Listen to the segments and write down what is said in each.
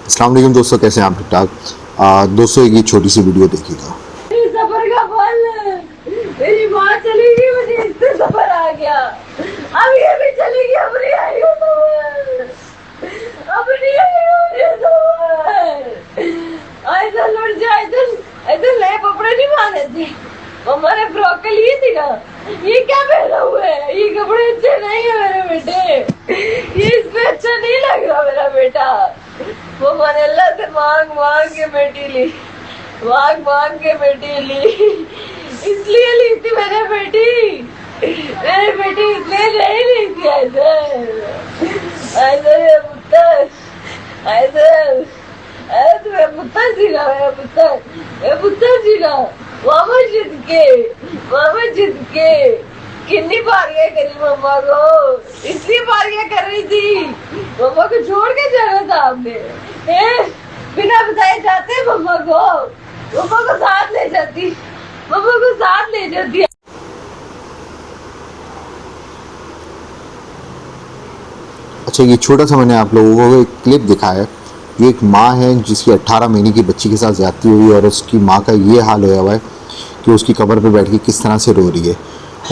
अस्सलाम वालेकुम दोस्तों, कैसे हैं आप? ठीक ठाक। दोस्तों एक ये छोटी सी वीडियो देखिएगा। सफर का फल मेरी माँ चली गई, मुझे इससे सफर आ गया। अब ये भी चली गई, अब नहीं आई हूँ सफर, अब नहीं आई हूँ ये सफर। ऐसा लुट जाए ऐसे नए कपड़े नहीं माने थे, हमारे फ्रॉक के लिए थी ना। ये क्या पहना हुआ है, ये कपड़े अच्छे नहीं है मेरे बेटे, ये इस पे अच्छा नहीं लग रहा मेरा बेटा। वो मैंने अल्लाह से मांग मांग के बेटी ली, मांग मांग के बेटी ली, इसलिए ली थी मेरे बेटी, मेरी बेटी इसलिए नहीं ली थी। ऐसे ये पुत्र, ऐसे ऐसे मेरा पुत्र जीना, मेरा पुत्र, मेरा पुत्र जीना। मामा जिद के कितनी बारियां करी मम्मा को, इसलिए बारियां कर रही थी, मम्मा को छोड़ के जाना था आपने। बिना बताए जाते मम्मा को साथ ले जाती, मम्मा को साथ ले जाती। अच्छा, ये छोटा सा मैंने आप लोगों को एक क्लिप दिखाया है। ये एक माँ है जिसकी 18 महीने की बच्ची के साथ ज़्यादती हुई और उसकी माँ का ये हाल होया हुआ है कि उसकी कब्र पे बैठ के किस तरह से रो रही है।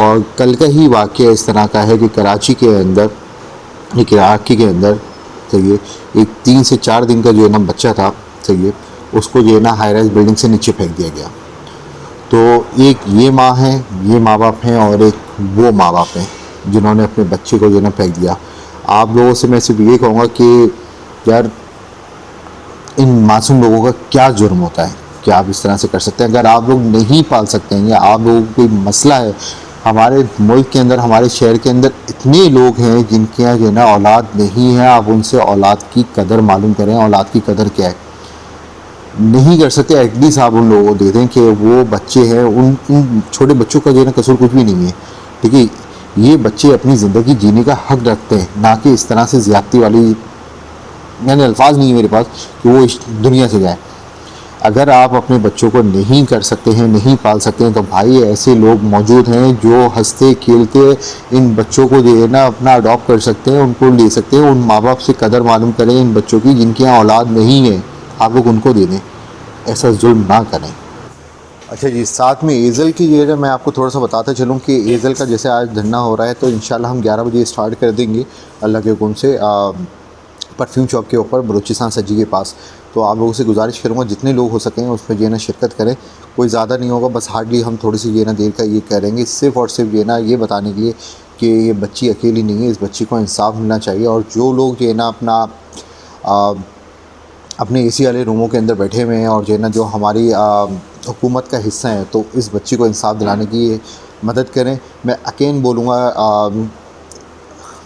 और कल का ही वाक़या इस तरह का है कि कराची के अंदर, एक इराकी के अंदर, सही है, एक 3 से 4 दिन का जो है ना बच्चा था, सही है, उसको जो है ना हाई राइज बिल्डिंग से नीचे फेंक दिया गया। तो एक ये माँ है, ये माँ बाप हैं, और एक वो माँ बाप हैं जिन्होंने अपने बच्चे को जो है ना फेंक दिया। आप लोगों से मैं सिर्फ ये कहूँगा कि यार, इन मासूम लोगों का क्या जुर्म होता है कि आप इस तरह से कर सकते हैं। अगर आप लोग नहीं पाल सकते हैं या आप लोगों को कोई मसला है, हमारे मुल्क के अंदर, हमारे शहर के अंदर इतने लोग हैं जिनके यहाँ जो है ना औलाद नहीं है, आप उनसे औलाद की कदर मालूम करें। औलाद की कदर क्या है, नहीं कर सकते, एटलीस्ट आप उन लोगों को दे दें कि वो बच्चे हैं, उन छोटे बच्चों का जो है ना कसूर कुछ भी नहीं है, ठीक है। ये बच्चे अपनी ज़िंदगी जीने का हक रखते हैं, ना कि इस तरह से ज़्यादती वाली, यानी अल्फाज नहीं है मेरे पास कि वो इस दुनिया से जाए। अगर आप अपने बच्चों को नहीं कर सकते हैं, नहीं पाल सकते हैं, तो भाई ऐसे लोग मौजूद हैं जो हंसते खेलते इन बच्चों को जो है ना अपना अडॉप्ट कर सकते हैं, उनको ले सकते हैं। उन माँ बाप से कदर मालूम करें इन बच्चों की जिनके यहाँ औलाद नहीं है, आप लोग उनको दे दें, ऐसा जुल्म ना करें। अच्छा जी, साथ में एज़ल की जो है मैं आपको थोड़ा सा बताता चलूँ कि एज़ल का जैसे आज धरना हो रहा है, तो इंशाल्लाह हम 11 बजे स्टार्ट कर देंगे अल्लाह के हुक्म से, परफ्यूम शॉप के ऊपर बलूचिस्तान सज्जी के पास। तो आप लोगों से गुजारिश करूँगा जितने लोग हो सकें उसमें जो है ना शिरकत करें। कोई ज़्यादा नहीं होगा, बस हार्डली हम थोड़ी सी जो है ना देर का ये करेंगे, सिर्फ़ और सिर्फ जो है ना ये बताने के लिए कि ये बच्ची अकेली नहीं है, इस बच्ची को इंसाफ मिलना चाहिए। और जो लोग जो है ना अपने एसी वाले रूमों के अंदर बैठे हुए हैं और जो है ना जो हमारी हुकूमत का हिस्सा हैं, तो इस बच्ची को इंसाफ दिलाने की मदद करें। मैं अकेन बोलूँगा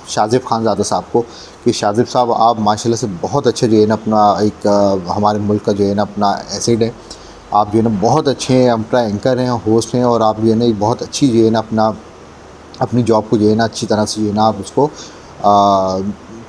शाज़िब खानज़ादा साहब को कि शाज़िब साहब, आप माशाल्लाह से बहुत अच्छे जो है ना अपना एक हमारे मुल्क का जो है ना अपना एसेट है। आप जो है ना बहुत अच्छे हैं, अपना एंकर हैं, होस्ट हैं, और आप जो है ना बहुत अच्छी जो है ना अपनी जॉब को जो है ना अच्छी तरह से जो है ना आप उसको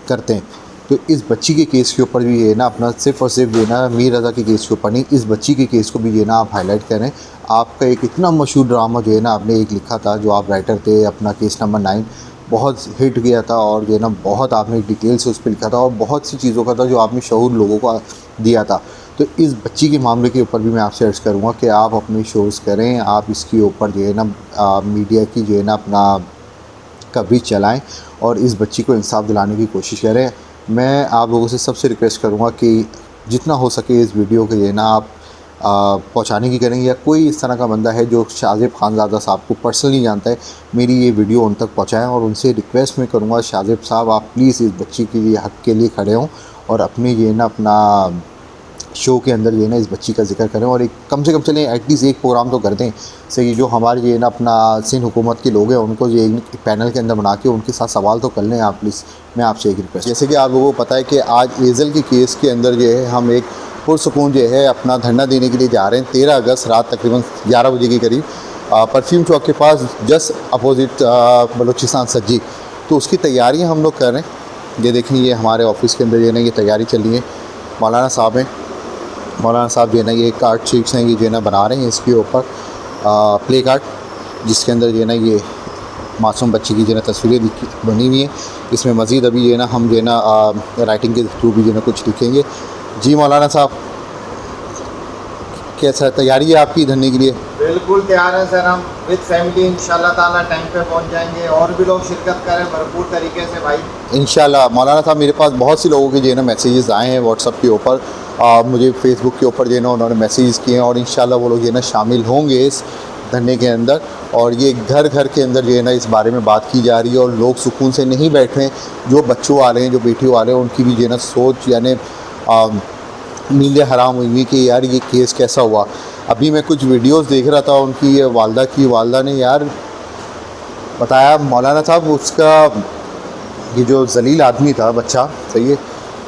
करते हैं। तो इस बच्ची के केस के ऊपर भी ये ना अपना सिर्फ़ और सिर्फ जो है ना मीर रज़ा के केस के ऊपर नहीं, इस बच्ची के केस को भी जो है ना आप हाईलाइट करें। आपका एक इतना मशहूर ड्रामा जो है ना आपने एक लिखा था, जो आप राइटर थे, अपना केस नंबर 9 बहुत हिट गया था, और जो है ना बहुत आपने डिटेल से उस पर लिखा था, और बहुत सी चीज़ों का था जो आपने शऊर लोगों को दिया था। तो इस बच्ची के मामले के ऊपर भी मैं आपसे अर्ज़ करूँगा कि आप अपने शोज़ करें, आप इसके ऊपर जो है ना मीडिया की जो है ना अपना कवरेज चलाएं और इस बच्ची को इंसाफ दिलाने की कोशिश करें। मैं आप लोगों से सबसे रिक्वेस्ट करूँगा कि जितना हो सके इस वीडियो को जो है ना आप पहुँचाने की करें, या कोई इस तरह का बंदा है जो शाज़िब खानज़ादा साहब को पर्सनली जानता है, मेरी ये वीडियो उन तक पहुँचाएँ। और उनसे रिक्वेस्ट मैं करूँगा, शाज़िब साहब आप प्लीज़ इस बच्ची के लिए हक़ के लिए खड़े हों और अपने ये ना अपना शो के अंदर ये ना इस बच्ची का जिक्र करें, और एक कम से कम चलें एटलीस्ट एक प्रोग्राम तो कर दें। सही, जो हमारे ये ना अपना सिंध हुकूमत के लोग हैं उनको ये पैनल के अंदर बना के उनके साथ सवाल तो कर लें आप प्लीज़। मैं आपसे एक रिक्वेस्ट, जैसे कि आप लोगों को पता है कि आज एज़ल के केस के अंदर जो है हम एक पुरसुकून जो है अपना धरना देने के लिए जा रहे हैं 13 अगस्त रात तकरीबन 11 बजे के करीब, परफ्यूम चौक के पास जस्ट अपोजिट बलूचिस्तान सज्जी। तो उसकी तैयारियाँ हम लोग कर रहे हैं। ये देखें, ये हमारे ऑफिस के अंदर जो है ना ये तैयारी चल रही है। मौलाना साहब हैं, मौलाना साहब जो है ना ये कार्ड शीट्स हैं, ये जो है ना बना रहे हैं इसके ऊपर प्ले कार्ड, जिसके अंदर जो है ना ये मासूम बच्ची की जो है ना तस्वीरें बनी हुई हैं। इसमें मज़ीद अभी जो है ना हम जो है ना राइटिंग के थ्रू भी जो है ना कुछ लिखेंगे। जी मौलाना साहब, कैसा तैयारी है आपकी धरने के लिए? बिल्कुल तैयार हैं सर, हम विद फैमिली इंशाल्लाह ताला टाइम पे पहुंच जाएंगे। और भी लोग शिरकत करें भरपूर तरीके से भाई। इंशाल्लाह। मौलाना साहब, मेरे पास बहुत सी लोगों के जो है ना मैसेजेस आए हैं व्हाट्सअप के ऊपर, मुझे फेसबुक के ऊपर जो है ना उन्होंने मैसेजेस किए हैं, और इंशाल्लाह वो लोग जो है ना शामिल होंगे इस धरने के अंदर। और ये घर घर के अंदर जो है ना इस बारे में बात की जा रही है, और लोग सुकून से नहीं बैठ रहे हैं। जो बच्चों वाले हैं, जो बेटियों वाले हैं, उनकी भी जो है ना सोच यानी नींदें हराम हुई हुई कि यार ये केस कैसा हुआ। अभी मैं कुछ वीडियोस देख रहा था उनकी वालदा ने यार बताया मौलाना साहब, उसका ये जो जलील आदमी था बच्चा, सही है,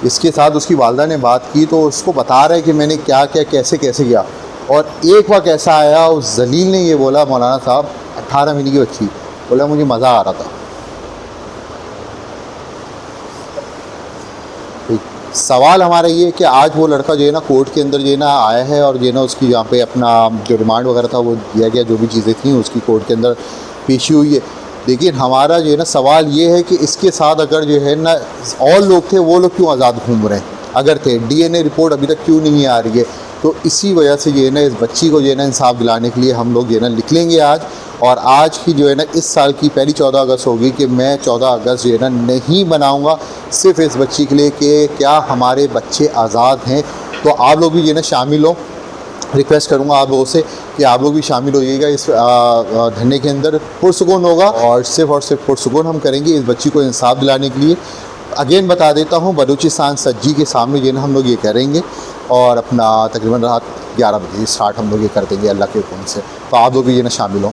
इसके साथ उसकी वालदा ने बात की तो उसको बता रहा है कि मैंने क्या क्या कैसे कैसे किया। और एक वक्त ऐसा आया, उस जलील ने ये बोला मौलाना साहब, 18 महीने की बच्ची, बोला मुझे मज़ा आ रहा था। सवाल हमारा ये है कि आज वो लड़का जो है ना कोर्ट के अंदर जो है ना आया है, और जो है ना उसकी यहाँ पे अपना जो रिमांड वगैरह था वो दिया गया, जो भी चीज़ें थी उसकी कोर्ट के अंदर पेशी हुई है। लेकिन हमारा जो है ना सवाल ये है कि इसके साथ अगर जो है ना और लोग थे, वो लोग क्यों आज़ाद घूम रहे हैं? अगर थे, डीएनए रिपोर्ट अभी तक क्यों नहीं आ रही है? तो इसी वजह से जो है ना इस बच्ची को जो है ना इंसाफ दिलाने के लिए हम लोग जो है ना निकलेंगे आज। और आज की जो है ना इस साल की पहली 14 अगस्त होगी कि मैं 14 अगस्त जो है ना नहीं बनाऊँगा सिर्फ इस बच्ची के लिए कि क्या हमारे बच्चे आज़ाद हैं। तो आप लोग भी जो है ना शामिल हो, रिक्वेस्ट करूँगा आप लोगों से कि आप लोग भी शामिल होइएगा इस धरने के अंदर। पुरसुकून होगा, और सिर्फ पुरसुकून हम करेंगे इस बच्ची को इंसाफ दिलाने के लिए। अगेन बता देता हूँ, बलूचिस्तान सज्जी के सामने जो है ना हम लोग ये करेंगे, और अपना तकरीबन रात 11 बजे स्टार्ट हम लोग ये कर देंगे अल्लाह के हुक्म से। तो आप लोग भी ये ना शामिल हो।